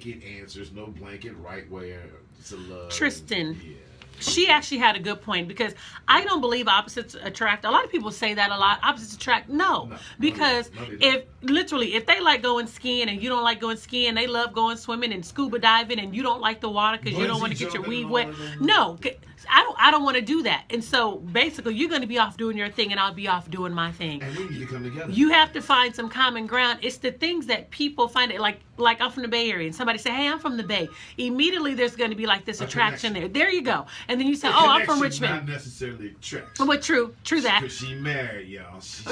blanket answers, no blanket right way to love. Tristen. Yeah. She actually had a good point, because I don't believe opposites attract. A lot of people say that a lot. Opposites attract. No, because if they like going skiing and you don't like going skiing, they love going swimming and scuba diving, and you don't like the water because you don't want to get your weave wet. No, I don't want to do that. And so basically, you're going to be off doing your thing, and I'll be off doing my thing. And we need to come together. You have to find some common ground. It's the things that people find it like I'm from the Bay Area, and somebody say, "Hey, I'm from the Bay." Immediately, there's going to be like this attraction there. There you go. And then you say, "Oh, I'm from Richmond." Not necessarily attraction. But true that. Because she married, y'all. She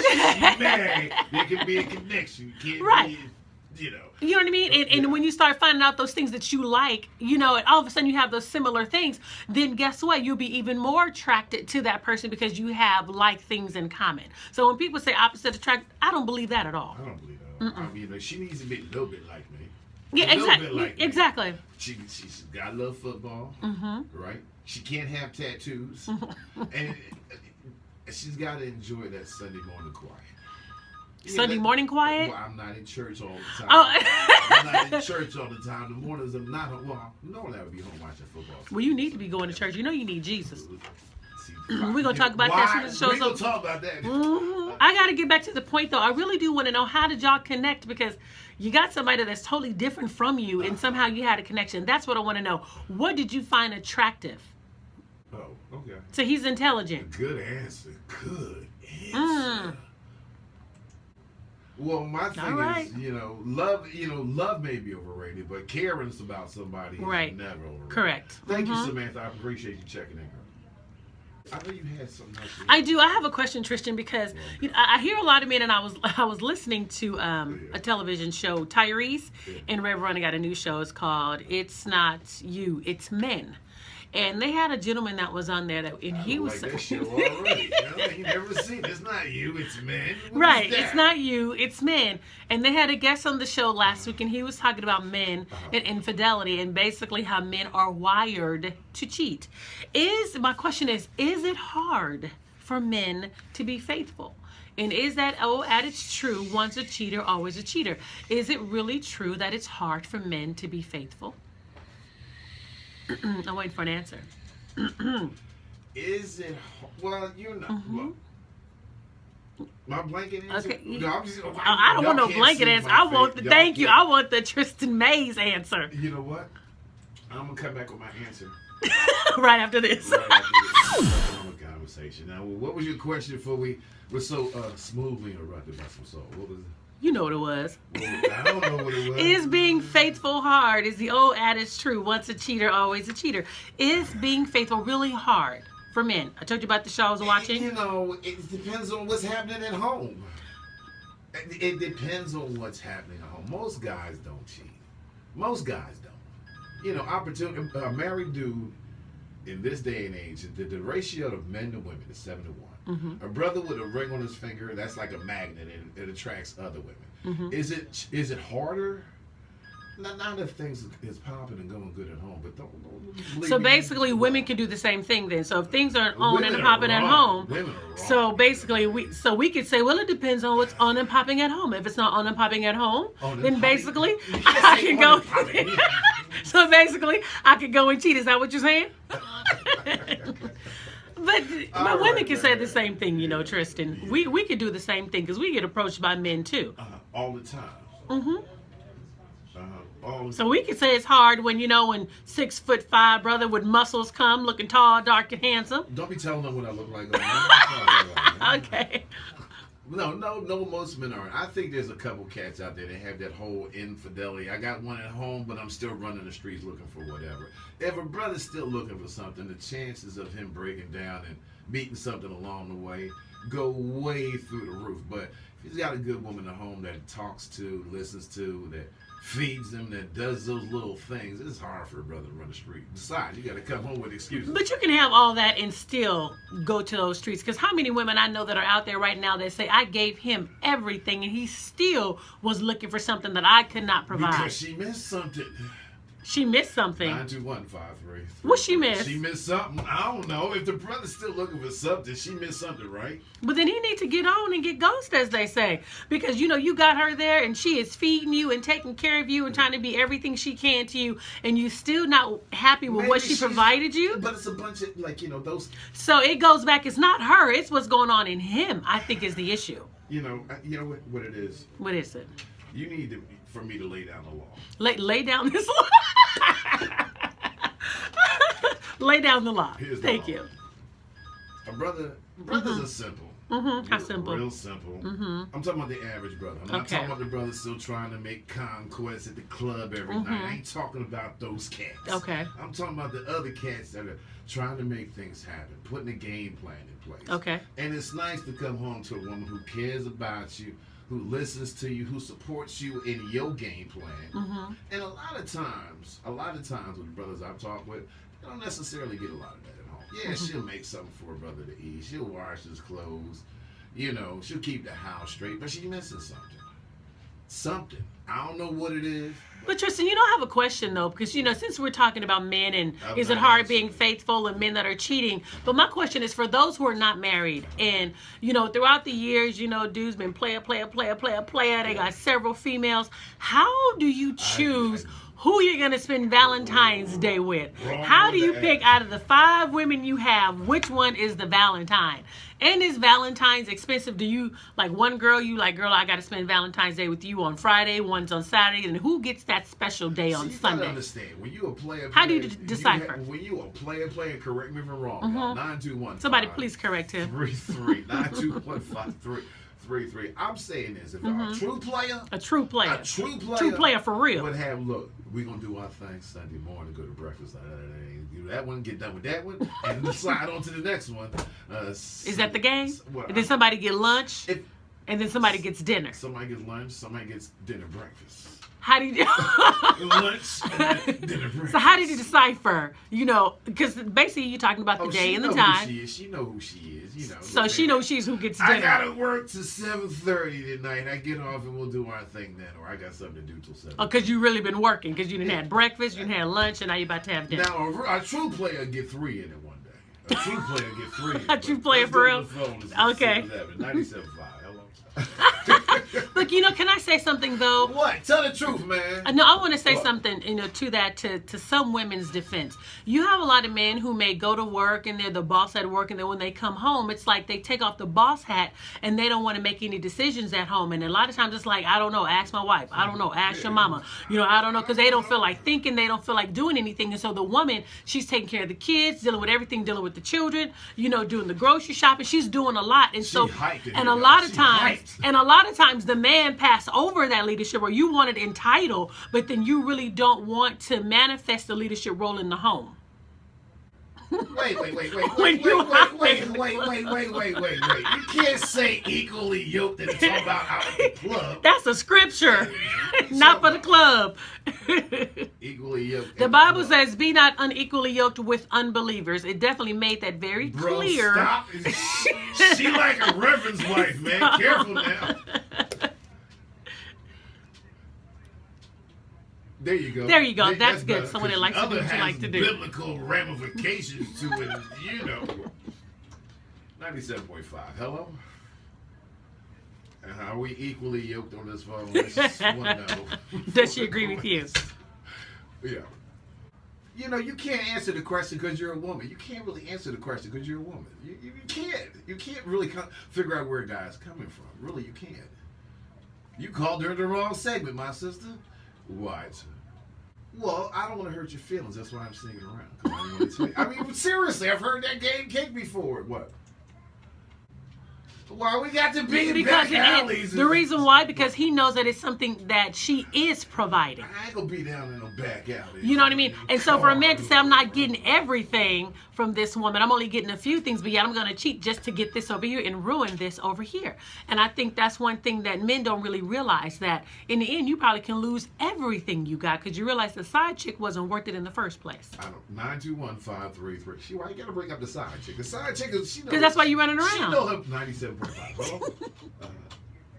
married. There can be a connection. You can't Right. be, You know what I mean? And when you start finding out those things that you like, and all of a sudden you have those similar things, then guess what? You'll be even more attracted to that person because you have like things in common. So when people say opposite attract, I don't believe that at all. I don't believe that at all. I mean, she needs to be a little bit like me. Yeah, exactly. Exactly. She's got to love football, right? She can't have tattoos, and she's got to enjoy that Sunday morning quiet. Sunday morning quiet? Well, I'm not in church all the time. Oh. I'm not in church all the time. The mornings I'm not. Well, normally I would be home watching football. Well, you need to be going to church. You know you need Jesus. We're going to talk about that as soon as the show's over. We're going to talk about that. I got to get back to the point, though. I really do want to know, how did y'all connect? Because you got somebody that's totally different from you, and somehow you had a connection. That's what I want to know. What did you find attractive? Oh, okay. So he's intelligent. Good answer. Good answer. Well, my thing is, love may be overrated, but caring's about somebody is never overrated. Correct. Thank you, Samantha. I appreciate you checking in, girl. I know you had something else. I do. I have a question, Tristen, because I hear a lot of men, and I was listening to a television show. Tyrese and Ray Verona got a new show. It's called "It's Not You, It's Men." And they had a gentleman that was on there, and he was like that show already. You never seen it. It's not you, it's men. Right, it's not you, it's men. And they had a guest on the show last week, and he was talking about men and infidelity, and basically how men are wired to cheat. My question is it hard for men to be faithful? And is that old adage true, once a cheater, always a cheater? Is it really true that it's hard for men to be faithful? I'm waiting for an answer. Is it? Well, you're not. Look, my blanket answer. Okay. No, I don't want no blanket answer. I want I want the Tristen Mays answer. You know what? I'm gonna come back with my answer right after this. Conversation. Now, what was your question before we were so smoothly interrupted by some soul? What was it? You know what it was. Well, I don't know what it was. Is being faithful hard? Is the old adage true? Once a cheater, always a cheater. Is being faithful really hard for men? I told you about the show I was watching. It depends on what's happening at home. It depends on what's happening at home. Most guys don't cheat. Most guys don't. A married dude in this day and age, the ratio of men to women is 7 to 1. A brother with a ring on his finger, that's like a magnet, and it attracts other women. Is it harder? Not if things is popping and going good at home, but don't so basically, women can do the same thing then. So if things aren't on and popping at home, so basically we could say, well, it depends on what's on and popping at home. If it's not on and popping at home, then basically I can go. So basically, I could go and cheat. Is that what you're saying? But women can say the same thing, Tristen. We could do the same thing because we get approached by men too. All the time. So we could say it's hard when 6'5" brother with muscles come, looking tall, dark, and handsome. Don't be telling them what I look like. Okay. No, most men aren't. I think there's a couple cats out there that have that whole infidelity. I got one at home, but I'm still running the streets looking for whatever. If a brother's still looking for something, the chances of him breaking down and meeting something along the way go way through the roof. But if he's got a good woman at home that talks to, listens to, that feeds him, that does those little things, it's hard for a brother to run the street. Besides, you got to come home with excuses. But you can have all that and still go to those streets. Because how many women I know that are out there right now that say, I gave him everything and he still was looking for something that I could not provide. Because she missed something. She missed something. 92153. What she missed? She missed something. I don't know. If the brother's still looking for something, she missed something, right? But then he needs to get on and get ghosted, as they say. Because, you got her there and she is feeding you and taking care of you and trying to be everything she can to you. And you still not happy with what she provided you. But it's a bunch of, those. So it goes back. It's not her. It's what's going on in him, I think, is the issue. You know what it is? What is it? You need for me to lay down the law. Lay down this law. Lay down the law. Thank you. Brothers are simple. How simple? Real simple. I'm talking about the average brother. I'm not talking about the brother still trying to make conquests at the club every night. I ain't talking about those cats. Okay. I'm talking about the other cats that are trying to make things happen, putting a game plan in place. Okay. And it's nice to come home to a woman who cares about you, who listens to you, who supports you in your game plan. And a lot of times with the brothers I've talked with, they don't necessarily get a lot of that at home. Yeah, she'll make something for a brother to eat. She'll wash his clothes. She'll keep the house straight, but she's missing something. I don't know what it is. But Tristen, I have a question though, because since we're talking about men and is it hard being faithful and men that are cheating, but my question is for those who are not married and throughout the years, dudes been player. They got several females. How do you choose who you're gonna spend Valentine's Day with? How do you pick out of the 5 women you have, which one is the Valentine? And is Valentine's expensive? Do you like one girl, girl, I gotta spend Valentine's Day with you on Friday, one's on Saturday, and who gets that special day on you Sunday? Gotta understand, when you a player, how do you decipher? When you a player, correct me if I'm wrong. 921. Somebody please correct him. 33 9215333. I'm saying this: if a true player for real, would have we're gonna do our thing Sunday morning, go to breakfast. Do that one, get done with that one, and slide on to the next one. Is that the game? And then somebody get lunch, and then somebody gets dinner. Somebody gets lunch, somebody gets dinner, breakfast. How do you lunch, dinner, breakfast. So how did you decipher? Because basically you're talking about the day and the time. She know who she is. So she knows she's who gets dinner. I gotta work till 7:30 tonight. I get off and we'll do our thing then, or I got something to do till 7. Oh, because you really been working, because you didn't have breakfast, you didn't have lunch, and now you're about to have dinner. Now a true player get 3 in it one day. A true player get 3. A true player for real. Okay. 97.5. Look, can I say something though? What? Tell the truth, man. No, I want to say something, to that, to some women's defense. You have a lot of men who may go to work and they're the boss at work, and then when they come home, it's like they take off the boss hat and they don't want to make any decisions at home. And a lot of times it's like, I don't know, ask my wife. I don't know, ask your mama. I don't know, because they don't feel like thinking, they don't feel like doing anything. And so the woman, she's taking care of the kids, dealing with everything, dealing with the children, doing the grocery shopping. She's doing a lot. And so, and a lot of times the man pass over that leadership, or you want it in title, but then you really don't want to manifest the leadership role in the home. Wait. You can't say equally yoked and talk about out at the club. That's a scripture, not for the club. Equally yoked. The Bible says, be not unequally yoked with unbelievers. It definitely made that very clear. Stop. She like a reverend's wife, man. Careful now. There you go. There you go. That's good. Someone that likes to do what you like to do. Biblical ramifications to it, 97.5. Hello? And are we equally yoked on this phone? Let's just want to know. Does she agree with you? Yeah. You can't answer the question because you're a woman. You can't really answer the question because you're a woman. You can't. You can't really figure out where a guy's coming from. Really, you can't. You called her the wrong segment, my sister. Why? Well, I don't want to hurt your feelings. That's why I'm sneaking around. I don't want to tell you. I mean, seriously, I've heard that game cake before. What? Why we got to be in back alleys? The reason why, because he knows that it's something that she is providing. I ain't gonna be down in no back alley. You know what I mean? And so for a man to say, I'm not getting everything from this woman, I'm only getting a few things, but yet I'm gonna cheat just to get this over here and ruin this over here. And I think that's one thing that men don't really realize, that in the end, you probably can lose everything you got because you realize the side chick wasn't worth it in the first place. I don't. 921-533. Why you gotta bring up the side chick? The side chick is, because that's why you running around. She know her 97.5.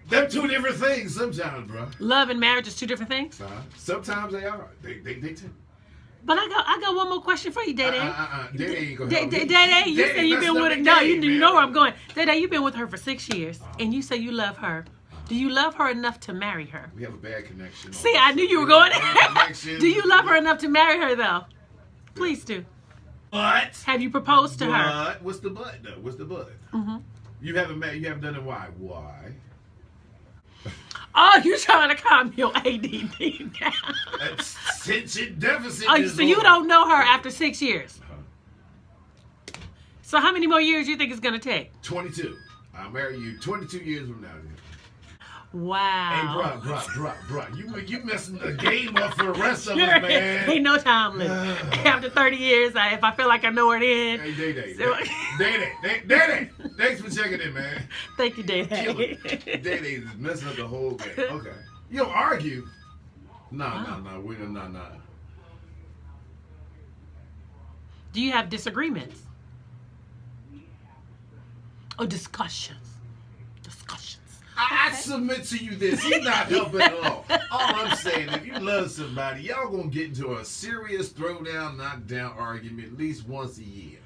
Them 2 different things sometimes, bro. Love and marriage is 2 different things? Sometimes they are. They tend. But I got one more question for you, Day Day. Day ain't gonna help me. Day, you say you've been with her. No, you know where I'm going. Day, you've been with her for 6 years, and you say you love her. Do you love her enough to marry her? We have a bad connection. See, I knew you were going. Do you love her enough to marry her, though? Please do. But have you proposed to her? What's the but though? What's the but? Mm-hmm. You haven't done it. Why? Why? Oh, you trying to calm your ADD down? Attention deficit. Oh, so you don't know her after 6 years? Uh-huh. So how many more years do you think it's gonna take? 22. I'll marry you 22 years from now. Wow. Hey, bruh. You messing the game up for the rest of us, man. Ain't no time limit. After 30 years, if I feel like I know it in. Hey, Day. Thanks for checking in, man. Thank you, Day. Day is messing up the whole game. Okay. You don't argue. Nah. Do you have disagreements? Or discussions? I submit to you this. He's not helping at all. All I'm saying, if you love somebody, y'all gonna get into a serious throwdown, knockdown argument at least once a year.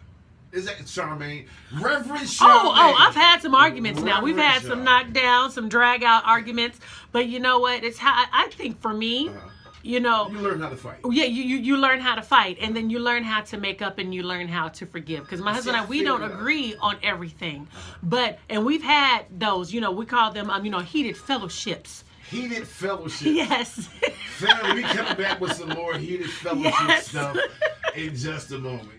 Is that Charmaine? Reverend Charmaine. Oh, I've had some arguments now. We've had some knockdowns, some drag out arguments. But you know what? It's how I think for me, you know. You learn how to fight. Yeah, you learn how to fight. And then you learn how to make up and you learn how to forgive. Because my husband and I, we don't agree on everything. And we've had those, you know, we call them, heated fellowships. Heated fellowship. Yes. Family, we coming back with some more heated fellowship stuff in just a moment.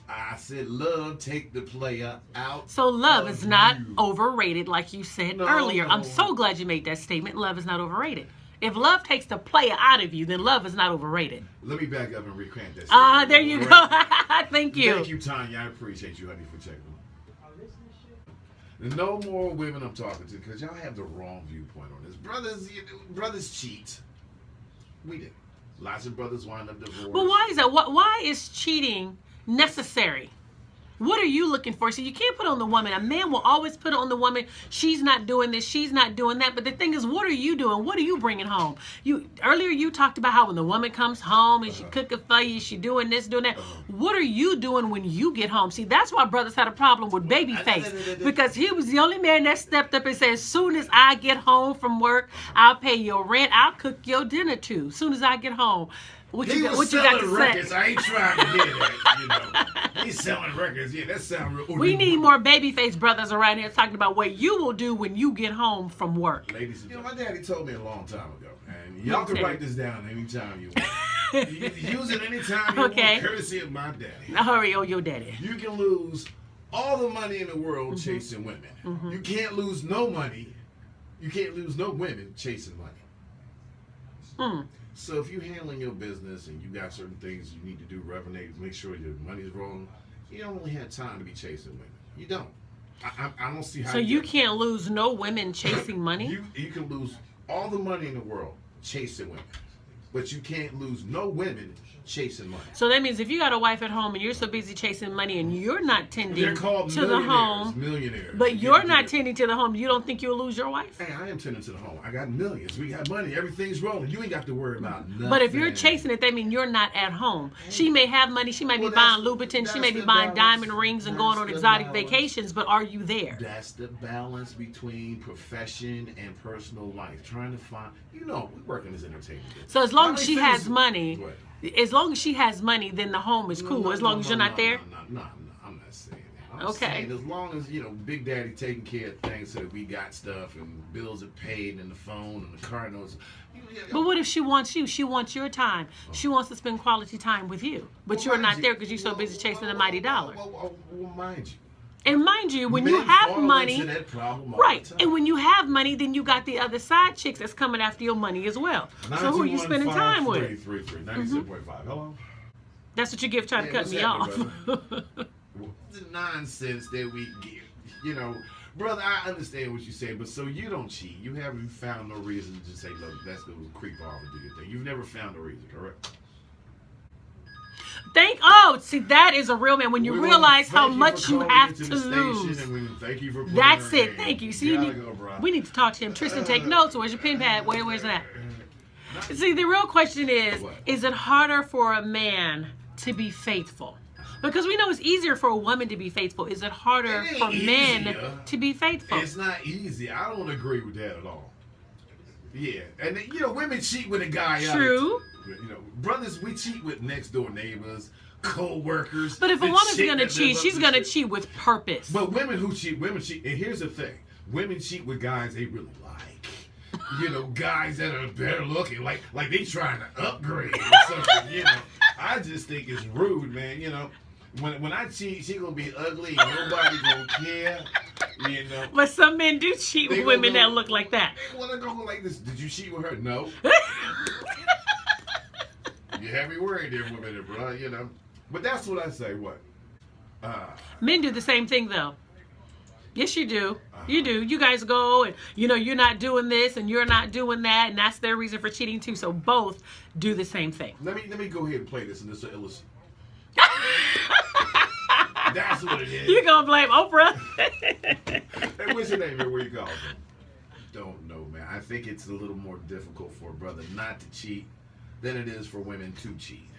I said love take the player out. So love is not overrated like you said earlier. I'm so glad you made that statement. Love is not overrated. If love takes the player out of you, then love is not overrated. Let me back up and recant that. There you go. Thank you. Thank you, Tanya. I appreciate you, honey, for checking. No more women I'm talking to because y'all have the wrong viewpoint on this. Brothers cheat. We did. Lots of brothers wind up divorced. But why is that? Why is cheating necessary? What are you looking for? So you can't put it on the woman. A man will always put it on the woman. She's not doing this. She's not doing that. But the thing is, what are you doing? What are you bringing home? Earlier you talked about how when the woman comes home and she cooking for you, she doing this, doing that. What are you doing when you get home? See, that's why brothers had a problem with Babyface, because he was the only man that stepped up and said, as soon as I get home from work, I'll pay your rent. I'll cook your dinner too. As soon as I get home. What you got to records. say? I ain't trying to hear that. He's selling records. Yeah, that sounds real. We need more Babyface brothers around here talking about what you will do when you get home from work. Ladies and gentlemen, my daddy told me a long time ago, and y'all can write this down anytime you want. You can use it anytime you want, courtesy of my daddy. Now hurry, your daddy. You can lose all the money in the world chasing women. You can't lose no money. You can't lose no women chasing money. So if you're handling your business and you got certain things you need to do, revenue, make sure your money's rolling, you don't really have time to be chasing women. You don't. I don't see how. So you can't lose no women chasing money? You can lose all the money in the world chasing women, but you can't lose no women chasing money. So that means if you got a wife at home and you're so busy chasing money and you're not tending to the home, millionaires, but you're not tending to the home, you don't think you'll lose your wife? Hey, I am tending to the home. I got millions. We got money. Everything's rolling. You ain't got to worry about nothing. But if you're chasing it, that means you're not at home. She may have money. She may be buying Louboutin. She may be buying diamond rings and going on exotic vacations. But are you there? That's the balance between profession and personal life. Trying to find, we're working as entertainment. So as long as she has money. As long as she has money, then the home is cool. As long as you're not there? No, I'm not saying that. I'm saying as long as, Big Daddy taking care of things so that we got stuff and bills are paid and the phone and the car notes. But what if she wants you? She wants your time. She wants to spend quality time with you. But you're not there because you're so busy chasing the mighty dollar. Well, mind you. And mind you, when you have money, right, and when you have money, then you got the other side chicks that's coming after your money as well. So who are you spending time with? 97.5. Hello? That's what you give trying to cut me off. The nonsense that we give, brother, I understand what you're saying, but so you don't cheat. You haven't found no reason to just say, look, let's go creep off and do your thing. You've never found a reason, correct? See, that is a real man. When you realize how much you have to lose. That's it. Thank you. See, we need to talk to him. Tristen, take notes. Where's your pen pad? Where's that? See, the real question is: What? Is it harder for a man to be faithful? Because we know it's easier for a woman to be faithful. Is it harder It ain't for men easier. to be faithful? It's not easy. I don't agree with that at all. Yeah, and you know, women cheat with a guy. True. You know, brothers, we cheat with next door neighbors, co-workers. But if a the woman's chick gonna that cheat, live up she's the gonna street. cheat with purpose. But women cheat. And here's the thing: women cheat with guys they really like. You know, guys that are better looking, like they trying to upgrade or something. You know, I just think it's rude, man. You know, when I cheat, she gonna be ugly and nobody gonna care. You know. But some men do cheat with women that look like that. They wanna go like this. Did you cheat with her? No. You have me worried there, women, bro. You know. But that's what I say. What? Men do the same thing, though. Yes, you do. You do. You guys go and, you know, you're not doing this and you're not doing that, and that's their reason for cheating, too. So both do the same thing. Let me go ahead and play this, and this will illustrate. That's what it is. You gonna blame Oprah? Hey, what's your name, man? Where you call from? Don't know, man. I think it's a little more difficult for a brother not to cheat than it is for women to cheat.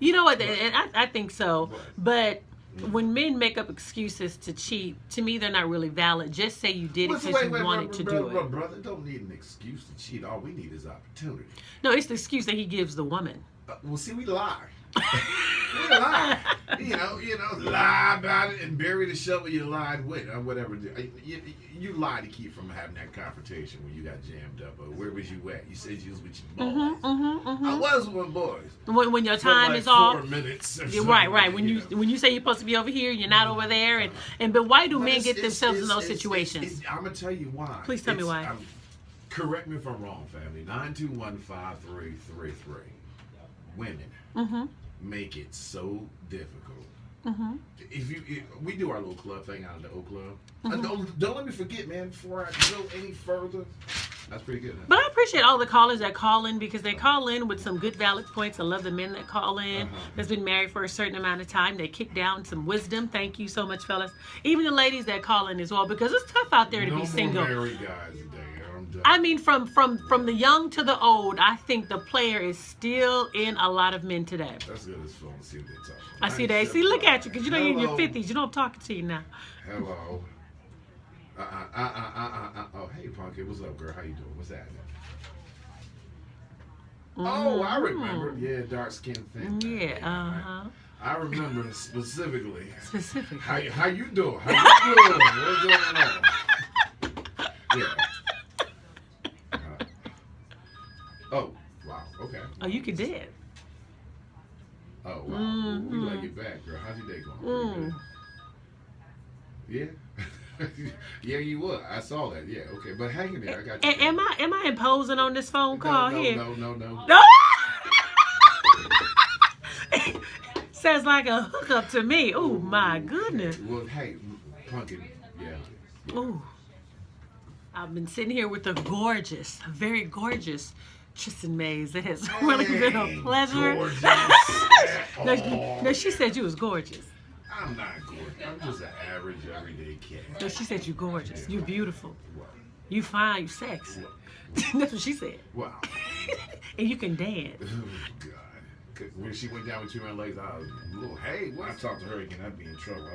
You know what? And I think so. What? But when men make up excuses to cheat, to me, they're not really valid. Just say you did it because you wanted to do it. Brother, don't need an excuse to cheat. All we need is opportunity. No, it's the excuse that he gives the woman. Well, see, we lie. We lie. You know, lie about it and bury the shovel you lied with, or whatever. You lied to keep from having that confrontation when you got jammed up. Or where was you at? You said you was with your boys. I was with my boys. When your For time like is off. 4 minutes. Or Right. something, When you say you're supposed to be over here, you're not over there, but why do men get themselves in those it's- situations? I'm gonna tell you why. Please tell me why. Correct me if I'm wrong, family. 9215333. Women make it so difficult. We do our little club thing out of the O Club. Don't let me forget, man. Before I go any further, that's pretty good. Huh? But I appreciate all the callers that call in because they call in with some good valid points. I love the men that call in that's been married for a certain amount of time. They kick down some wisdom. Thank you so much, fellas. Even the ladies that call in as well, because it's tough out there to No be more single. married guys today. I'm done. I mean, from the young to the old, I think the player is still in a lot of men today. Let's go to this phone and see what they talk about. I see that. See, look at you, because you know you're in your 50s. You know I'm talking to you now. Hello. Oh, hey, Punky. What's up, girl? How you doing? What's happening? Oh, I remember. Yeah, dark skin thing. Yeah, I remember specifically. Specifically. How you doing? How you doing? What's going on? Yeah. Oh, wow. Okay. Oh, you can dance. Oh, wow. We like it back, girl. How's your day going? Pretty good? Yeah. Yeah, you were. I saw that. Yeah, okay. But hang in there. I got you. Am I imposing on this phone call here? No. No. Sounds like a hookup to me. Oh my goodness. Well, hey, Pumpkin. Yeah. Ooh. I've been sitting here with the gorgeous, very gorgeous Tristen Mays. It has really been a pleasure. Gorgeous. No, she said you was gorgeous. I'm not gorgeous. I'm just an average, everyday cat. No, she said you gorgeous. You beautiful. What? You fine. You sexy. What? That's what she said. Wow. And you can dance. Oh, God. When she went down with 2 man legs, I was hey, when I talk to her again, I'd be in trouble.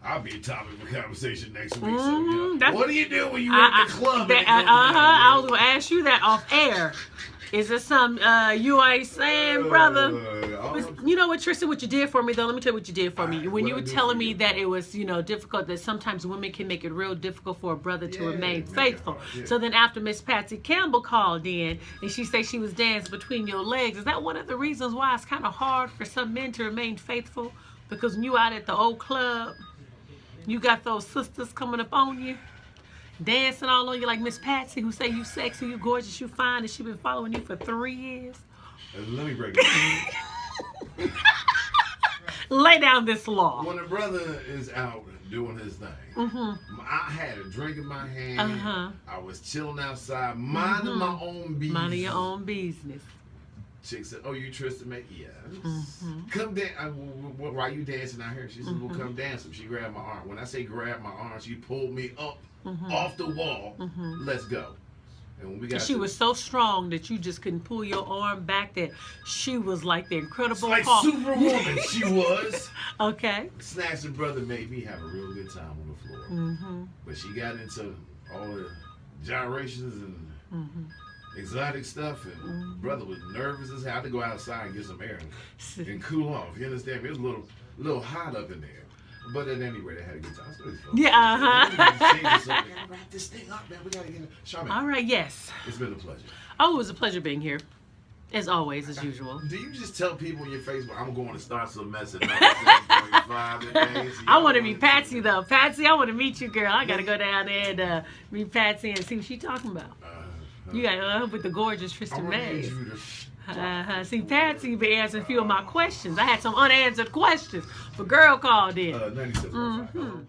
I'll be a topic of conversation next week. So, you know, what do you do when you in the club? I was going to ask you that off air. Is there some you ain't saying, brother? You know what, Tristen, what you did for me, though? Let me tell you what you did for me. When you were telling me that it was, difficult, that sometimes women can make it real difficult for a brother to remain faithful. So then after Miss Patsy Campbell called in, and she said she was dancing between your legs, is that one of the reasons why it's kind of hard for some men to remain faithful? Because when you out at the old club, you got those sisters coming up on you, dancing all on you like Miss Patsy, who say you sexy, you gorgeous, you fine, and she been following you for 3 years. Let me break it down. Lay down this law. When a brother is out doing his thing, I had a drink in my hand. I was chilling outside, minding my own business. Minding your own business. Chick said, "Oh, you Tristen, mate? Yes. Come dance. Why you dancing out here?" She said, "Well, come dance." She grabbed my arm. When I say grab my arm, she pulled me up off the wall. Let's go. And when we got She was so strong that you just couldn't pull your arm back. That she was like the Incredible like Hulk. Superwoman, she was. Okay. Snatch and brother made me have a real good time on the floor. Mm-hmm. But she got into all the gyrations and exotic stuff, and brother was nervous as hell. I had to go outside and get some air and cool off. You understand me? It was a little hot up in there. But at any rate, I had a good time. So it's fun. Yeah, We gotta wrap this thing up, man. We gotta get it. Charmaine, All right, yes. it's been a pleasure. Oh, it was a pleasure being here. As always, as usual. Do you just tell people on your Facebook, I'm going to start some mess at 7:45 today? So I want to meet Patsy, though. Patsy, I want to meet you, girl. I got to go down there and meet Patsy and see what she's talking about. You got with the gorgeous I Tristen want to need May. you to See, Patsy been answering a few of my questions. I had some unanswered questions. But girl called in. 97.5.